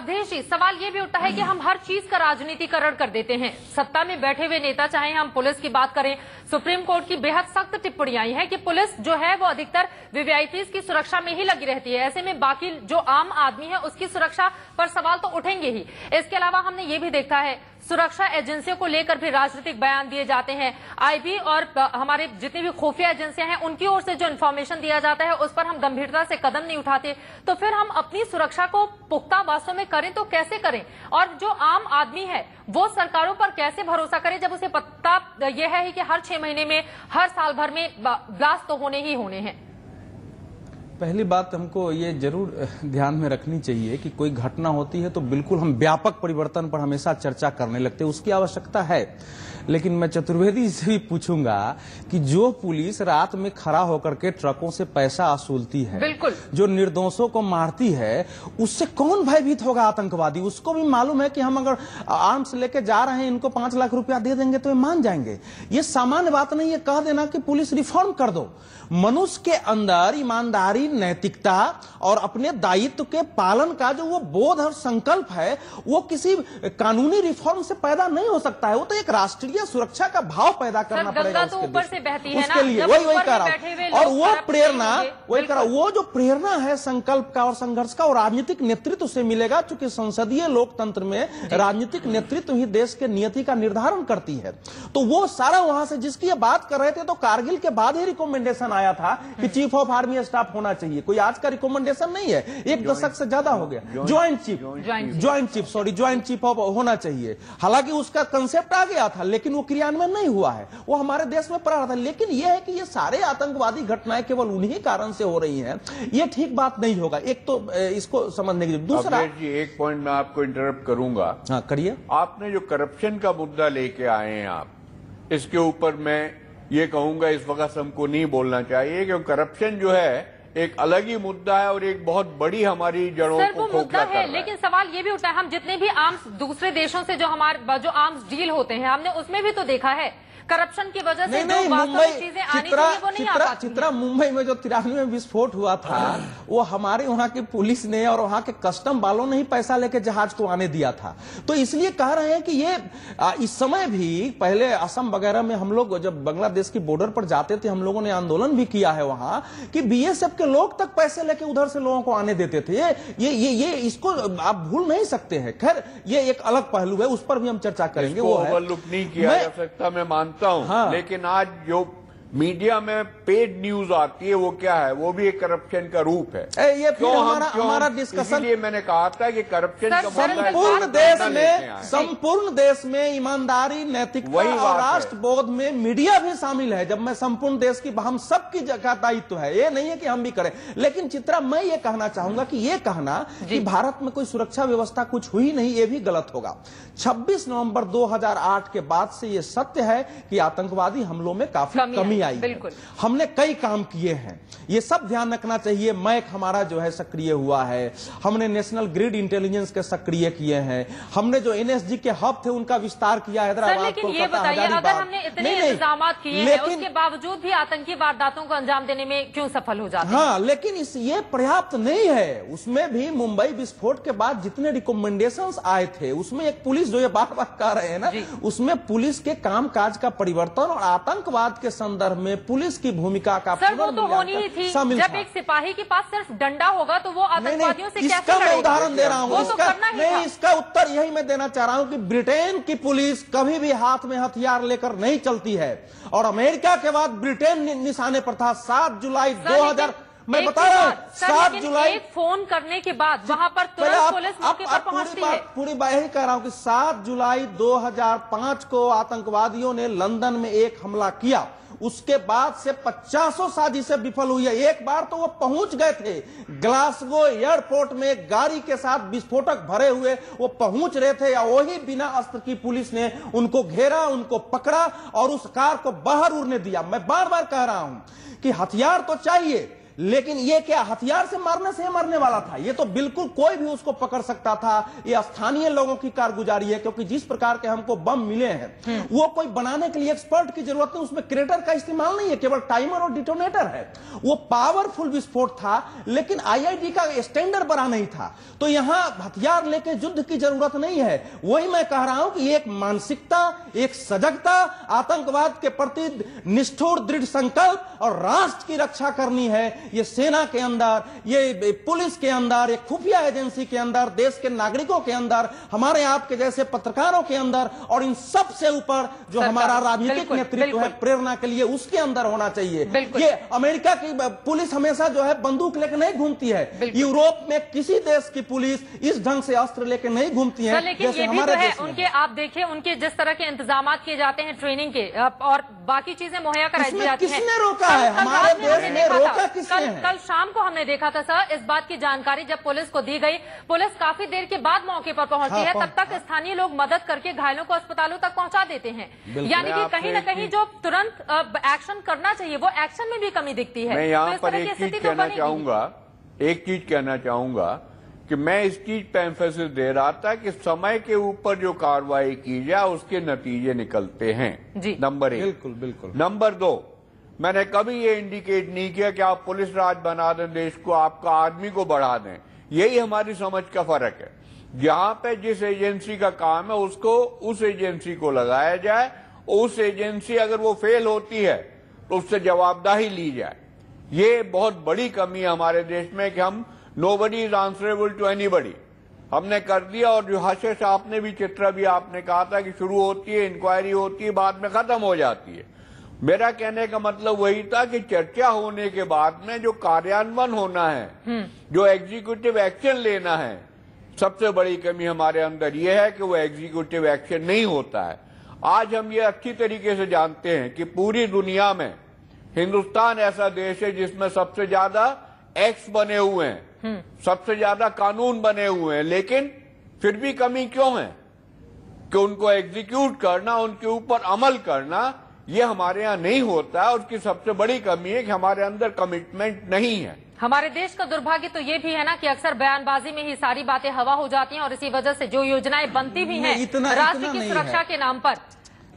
अवधेश जी, सवाल ये भी उठता है कि हम हर चीज का राजनीतिकरण कर देते हैं। सत्ता में बैठे हुए नेता, चाहे हम पुलिस की बात करें, सुप्रीम कोर्ट की बेहद सख्त टिप्पणी आई है कि पुलिस जो है वो अधिकतर वीवीआईपीज की सुरक्षा में ही लगी रहती है। ऐसे में बाकी जो आम आदमी है उसकी सुरक्षा पर सवाल तो उठेंगे ही। इसके अलावा हमने ये भी देखा है सुरक्षा एजेंसियों को लेकर भी राजनीतिक बयान दिए जाते हैं। आईबी और हमारे जितनी भी खुफिया एजेंसियां हैं उनकी ओर से जो इन्फॉर्मेशन दिया जाता है उस पर हम गंभीरता से कदम नहीं उठाते। तो फिर हम अपनी सुरक्षा को पुख्ता वास्तव में करें तो कैसे करें? और जो आम आदमी है वो सरकारों पर कैसे भरोसा करे जब उसे पता यह है कि हर 6 महीने में, हर साल भर में ब्लास्ट तो होने ही होने हैं। पहली बात हमको ये जरूर ध्यान में रखनी चाहिए कि कोई घटना होती है तो बिल्कुल हम व्यापक परिवर्तन पर हमेशा चर्चा करने लगते हैं, उसकी आवश्यकता है। लेकिन मैं चतुर्वेदी से भी पूछूंगा कि जो पुलिस रात में खड़ा होकर के ट्रकों से पैसा वसूलती है, बिल्कुल जो निर्दोषों को मारती है, उससे कौन भयभीत होगा? आतंकवादी। उसको भी मालूम है कि हम अगर आर्म्स लेके जा रहे हैं, इनको 5 लाख रुपया दे देंगे तो ये मान जाएंगे। ये सामान्य बात नहीं है कह देना कि पुलिस रिफॉर्म कर दो। मनुष्य के अंदर ईमानदारी, नैतिकता और अपने दायित्व के पालन का जो वो बोध और संकल्प है वो किसी कानूनी रिफॉर्म से पैदा नहीं हो सकता है। वो तो एक राष्ट्रीय सुरक्षा का भाव पैदा करना पड़ेगा उसके लिए। वही कह रहा हूं। और वो प्रेरणा वही कह रहा हूं, वो जो प्रेरणा है संकल्प का और संघर्ष का, और राजनीतिक नेतृत्व से मिलेगा। चूंकि संसदीय लोकतंत्र में राजनीतिक नेतृत्व ही देश के नियति का निर्धारण करती है। तो वो सारा वहां से जिसकी बात कर रहे थे, तो कारगिल के बाद ही रिकमेंडेशन आया था कि चीफ ऑफ आर्मी स्टाफ होना चाहिए। कोई आज का रिकमेंडेशन नहीं है, 1 दशक से ज्यादा हो गया। ज्वाइंट चीफ ऑफ होना चाहिए। हालांकि उसका कंसेप्ट आ गया था लेकिन वो क्रियान्वयन नहीं हुआ है, वो हमारे देश में पड़ा रहा था। लेकिन यह है कि ये सारे आतंकवादी घटनाएं केवल उन्हीं कारण से हो रही हैं, ये ठीक बात नहीं होगा। एक तो इसको समझने की। दूसरा जी, एक पॉइंट मैं आपको इंटरप्ट करूंगा। हाँ करिए। आपने जो करप्शन का मुद्दा लेके आए हैं आप, इसके ऊपर मैं ये कहूंगा इस वक्त हमको नहीं बोलना चाहिए, क्योंकि करप्शन जो है एक अलग ही मुद्दा है और एक बहुत बड़ी हमारी जड़ों को खोखला कर रहा है। लेकिन सवाल ये भी उठता है, हम जितने भी आर्म्स दूसरे देशों से जो हमारे जो आर्म्स डील होते हैं, हमने उसमें भी तो देखा है करप्शन की वजह से जो वास्तविक चीजें आनी चाहिए वो नहीं आ पाती। चित्रा मुंबई में जो 93 में विस्फोट हुआ था, वो हमारे वहां की पुलिस ने और वहां के कस्टम वालों ने ही पैसा लेके जहाज को आने दिया था। तो इसलिए कह रहे हैं कि ये इस समय भी, पहले असम वगैरह में हम लोग जब बांग्लादेश की बॉर्डर पर जाते थे, हम लोगों ने आंदोलन भी किया है वहां कि बीएसएफ के लोग तक पैसे लेके उधर से लोगों को आने देते थे। ये इसको आप भूल नहीं सकते हैं। खैर ये एक अलग पहलू है, उस पर भी हम चर्चा करेंगे। वो ओवरलुक नहीं किया जा सकता, मैं मानता हूं। हाँ। लेकिन आज जो मीडिया में पेड न्यूज आती है वो क्या है? वो भी एक करप्शन का रूप है। ये क्यों हमारा डिस्कशन, इसलिए मैंने कहा था कि करप्शन का संपूर्ण देश में ईमानदारी, नैतिकता और राष्ट्रबोध में मीडिया भी शामिल है। जब मैं संपूर्ण देश की, हम सबकी जगह दायित्व है, ये नहीं है कि हम भी करें। लेकिन चित्रा, मैं ये कहना चाहूंगा कि ये कहना कि भारत में कोई सुरक्षा व्यवस्था कुछ हुई नहीं, ये भी गलत होगा। 26 नवंबर 2008 के बाद से ये सत्य है कि आतंकवादी हमलों में काफी कमी आई है। हमने कई काम किए हैं, ये सब ध्यान रखना चाहिए। मैक हमारा जो है सक्रिय हुआ है, हमने नेशनल ग्रिड इंटेलिजेंस के सक्रिय किए हैं, हमने जो एनएसजी के हब थे उनका विस्तार किया हैदराबाद, कोलकाता, अगर हमने इतने इंतजाम किए हैं उसके बावजूद भी आतंकी वारदातों को अंजाम देने में क्यों सफल हो जाते हैं? हाँ, लेकिन ये पर्याप्त नहीं है। उसमें भी मुंबई विस्फोट के बाद जितने रिकमेंडेशंस आए थे, उसमें एक पुलिस, जो ये बार बार कह रहे हैं ना, उसमें पुलिस के कामकाज का परिवर्तन और आतंकवाद के संदर्भ में पुलिस की भूमिका का वो तो होनी ही थी। जब एक सिपाही के पास सिर्फ डंडा होगा तो वो आतंकवादियों से कैसे लड़ेगा? मैं उदाहरण दे रहा हूँ, इसका उत्तर यही मैं देना चाह रहा हूँ कि ब्रिटेन की पुलिस कभी भी हाथ में हथियार लेकर नहीं चलती है, और अमेरिका के बाद ब्रिटेन निशाने पर था। 7 जुलाई 2000, मैं बता रहा हूँ, 7 जुलाई, एक फोन करने के बाद वहां पर तुरंत पुलिस मौके पर पहुंचती है। पूरी बात यही कह रहा हूँ कि 7 जुलाई 2005 को आतंकवादियों ने लंदन में एक हमला किया। उसके बाद से 50 साजिशें विफल हुई है। एक बार तो वो पहुंच गए थे ग्लासगो एयरपोर्ट में गाड़ी के साथ विस्फोटक भरे हुए, वो पहुंच रहे थे, या वही बिना अस्त्र की पुलिस ने उनको घेरा, उनको पकड़ा और उस कार को बाहर उड़ने दिया। मैं बार बार कह रहा हूं कि हथियार तो चाहिए, लेकिन ये क्या हथियार से मारने से मरने वाला था? ये तो बिल्कुल कोई भी उसको पकड़ सकता था। ये स्थानीय लोगों की कारगुजारी है, क्योंकि जिस प्रकार के हमको बम मिले हैं वो कोई बनाने के लिए एक्सपर्ट की जरूरत नहीं, उसमें क्रेटर का इस्तेमाल नहीं है, केवल टाइमर और डिटोनेटर है। वो पावरफुल विस्फोट था, लेकिन आईईडी का स्टैंडर्ड बड़ा नहीं था। तो यहां हथियार लेके युद्ध की जरूरत नहीं है। वही मैं कह रहा हूं कि एक मानसिकता, एक सजगता, आतंकवाद के प्रति निष्ठुर दृढ़ संकल्प और राष्ट्र की रक्षा करनी है। ये सेना के अंदर, ये पुलिस के अंदर, ये खुफिया एजेंसी के अंदर, देश के नागरिकों के अंदर, हमारे आपके जैसे पत्रकारों के अंदर, और इन सब से ऊपर जो हमारा राजनीतिक नेतृत्व है प्रेरणा के लिए, उसके अंदर होना चाहिए। ये अमेरिका की पुलिस हमेशा जो है बंदूक लेकर नहीं घूमती है। यूरोप में किसी देश की पुलिस इस ढंग से अस्त्र लेकर नहीं घूमती है। लेकिन ये भी तो है उनके, आप देखिए उनके जिस तरह के इंतजाम किए जाते हैं ट्रेनिंग के और बाकी चीजें मुहैया कराई जाती हैं। किसने रोका है? हमारे देश में रोका किसने है? कल शाम को हमने देखा था सर, इस बात की जानकारी जब पुलिस को दी गई, पुलिस काफी देर के बाद मौके पर पहुंची है, तब तक स्थानीय लोग मदद करके घायलों को अस्पतालों तक पहुंचा देते हैं। यानी कि कहीं न कहीं जो तुरंत एक्शन करना चाहिए वो एक्शन में भी कमी दिखती है। मैं यहाँ पर एक चीज कहना चाहूंगा कि मैं इस चीज पे एम्फेसिस दे रहा था कि समय के ऊपर जो कार्रवाई की जाए उसके नतीजे निकलते हैं जी। नंबर 1। बिल्कुल बिल्कुल। नंबर 2, मैंने कभी ये इंडिकेट नहीं किया कि आप पुलिस राज बना दें देश को, आपका आर्मी को बढ़ा दें। यही हमारी समझ का फर्क है। जहां पे जिस एजेंसी का काम है उसको उस एजेंसी को लगाया जाए, उस एजेंसी अगर वो फेल होती है तो उससे जवाबदेही ली जाए। ये बहुत बड़ी कमी है हमारे देश में कि हम nobody is answerable to anybody हमने कर दिया। और जो हशेश आपने भी, चित्रा भी आपने कहा था कि शुरू होती है, इंक्वायरी होती है, बाद में खत्म हो जाती है। मेरा कहने का मतलब वही था कि चर्चा होने के बाद में जो कार्यान्वयन होना है, जो एग्जीक्यूटिव एक्शन लेना है, सबसे बड़ी कमी हमारे अंदर यह है कि वो एग्जीक्यूटिव एक्शन नहीं होता है। आज हम ये अच्छी तरीके से जानते हैं कि पूरी दुनिया में हिंदुस्तान ऐसा देश है जिसमें सबसे ज्यादा एक्ट बने हुए हैं, सबसे ज्यादा कानून बने हुए हैं, लेकिन फिर भी कमी क्यों है कि उनको एग्जीक्यूट करना, उनके ऊपर अमल करना, ये हमारे यहाँ नहीं होता है। उसकी सबसे बड़ी कमी है कि हमारे अंदर कमिटमेंट नहीं है। हमारे देश का दुर्भाग्य तो ये भी है ना कि अक्सर बयानबाजी में ही सारी बातें हवा हो जाती हैं और इसी वजह से जो योजनाएं बनती भी हैं राष्ट्र की सुरक्षा के नाम पर।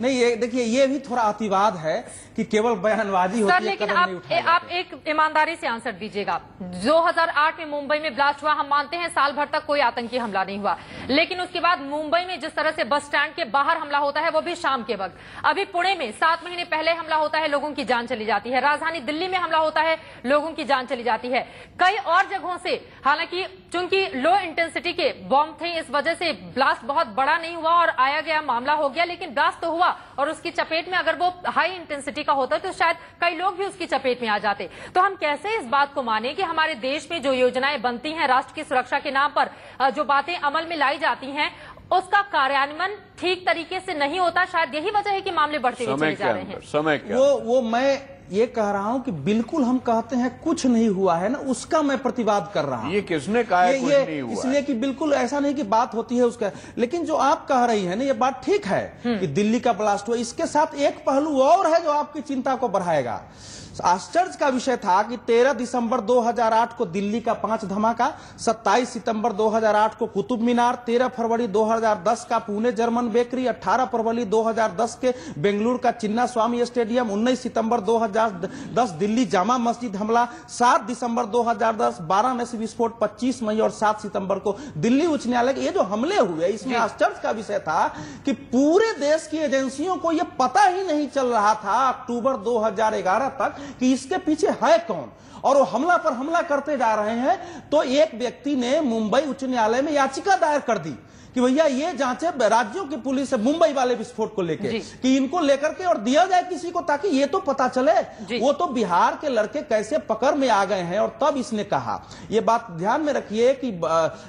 नहीं, ये देखिए, ये भी थोड़ा अतिवाद है कि केवल बयानबाजी होती है। लेकिन आप एक ईमानदारी से आंसर दीजिएगा। 2008 में मुंबई में ब्लास्ट हुआ, हम मानते हैं साल भर तक कोई आतंकी हमला नहीं हुआ, लेकिन उसके बाद मुंबई में जिस तरह से बस स्टैंड के बाहर हमला होता है वो भी शाम के वक्त, अभी पुणे में 7 महीने पहले हमला होता है, लोगों की जान चली जाती है, राजधानी दिल्ली में हमला होता है, लोगों की जान चली जाती है, कई और जगहों से। हालांकि चूंकि लो इंटेंसिटी के बॉम्ब थे, इस वजह से ब्लास्ट बहुत बड़ा नहीं हुआ और आया गया मामला हो गया, लेकिन ब्लास्ट तो हुआ और उसकी चपेट में अगर वो हाई इंटेंसिटी का होता तो शायद कई लोग भी उसकी चपेट में आ जाते। तो हम कैसे इस बात को माने कि हमारे देश में जो योजनाएं बनती हैं राष्ट्र की सुरक्षा के नाम पर, जो बातें अमल में लाई जाती हैं, उसका कार्यान्वयन ठीक तरीके से नहीं होता। शायद यही वजह है कि मामले बढ़ते हुए चले जा रहे हैं। समय क्या? वो मैं ये कह रहा हूं कि बिल्कुल हम कहते हैं कुछ नहीं हुआ है ना, उसका मैं प्रतिवाद कर रहा हूं। ये किसने कहा है कुछ नहीं हुआ? इसलिए कि बिल्कुल ऐसा नहीं कि बात होती है उसका, लेकिन जो आप कह रही है ना, ये बात ठीक है कि दिल्ली का ब्लास्ट हुआ। इसके साथ एक पहलू और है जो आपकी चिंता को बढ़ाएगा। आश्चर्य का विषय था कि 13 दिसंबर 2008 को दिल्ली का 5 धमाका, 27 सितंबर 2008 को कुतुब मीनार, 13 फरवरी 2010 का पुणे जर्मन बेकरी, 18 फरवरी 2010 के बेंगलुरु का चिन्ना स्वामी स्टेडियम, 19 सितंबर 2010 दिल्ली जामा मस्जिद हमला, 7 दिसंबर 2010 वाराणसी विस्फोट, 25 मई और 7 सितंबर को दिल्ली उच्च न्यायालय के ये जो हमले हुए, इसमें आश्चर्य का विषय था कि पूरे देश की एजेंसियों को यह पता ही नहीं चल रहा था अक्टूबर 2011 तक कि इसके पीछे है कौन, और वो हमला पर हमला करते जा रहे हैं। तो एक व्यक्ति ने मुंबई उच्च न्यायालय में याचिका दायर कर दी कि भैया ये जांचे राज्यों की पुलिस है मुंबई वाले विस्फोट को लेकर, कि इनको लेकर के और दिया जाए किसी को, ताकि ये तो पता चले वो तो बिहार के लड़के कैसे पकड़ में आ गए हैं। और तब इसने कहा, ये बात ध्यान में रखिए कि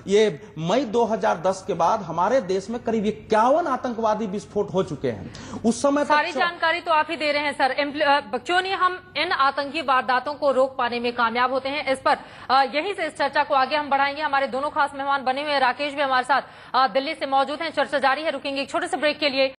ये मई 2010 के बाद हमारे देश में करीब 51 आतंकवादी विस्फोट हो चुके हैं। उस समय सारी जानकारी तो आप ही दे रहे हैं सर, क्यों नहीं हम इन आतंकी वारदातों को रोक पाने में कामयाब होते हैं? इस पर यहीं से इस चर्चा को आगे हम बढ़ाएंगे। हमारे दोनों खास मेहमान बने हुए, राकेश भी हमारे साथ दिल्ली से मौजूद हैं, चर्चा जारी है। रुकेंगे एक छोटे से ब्रेक के लिए।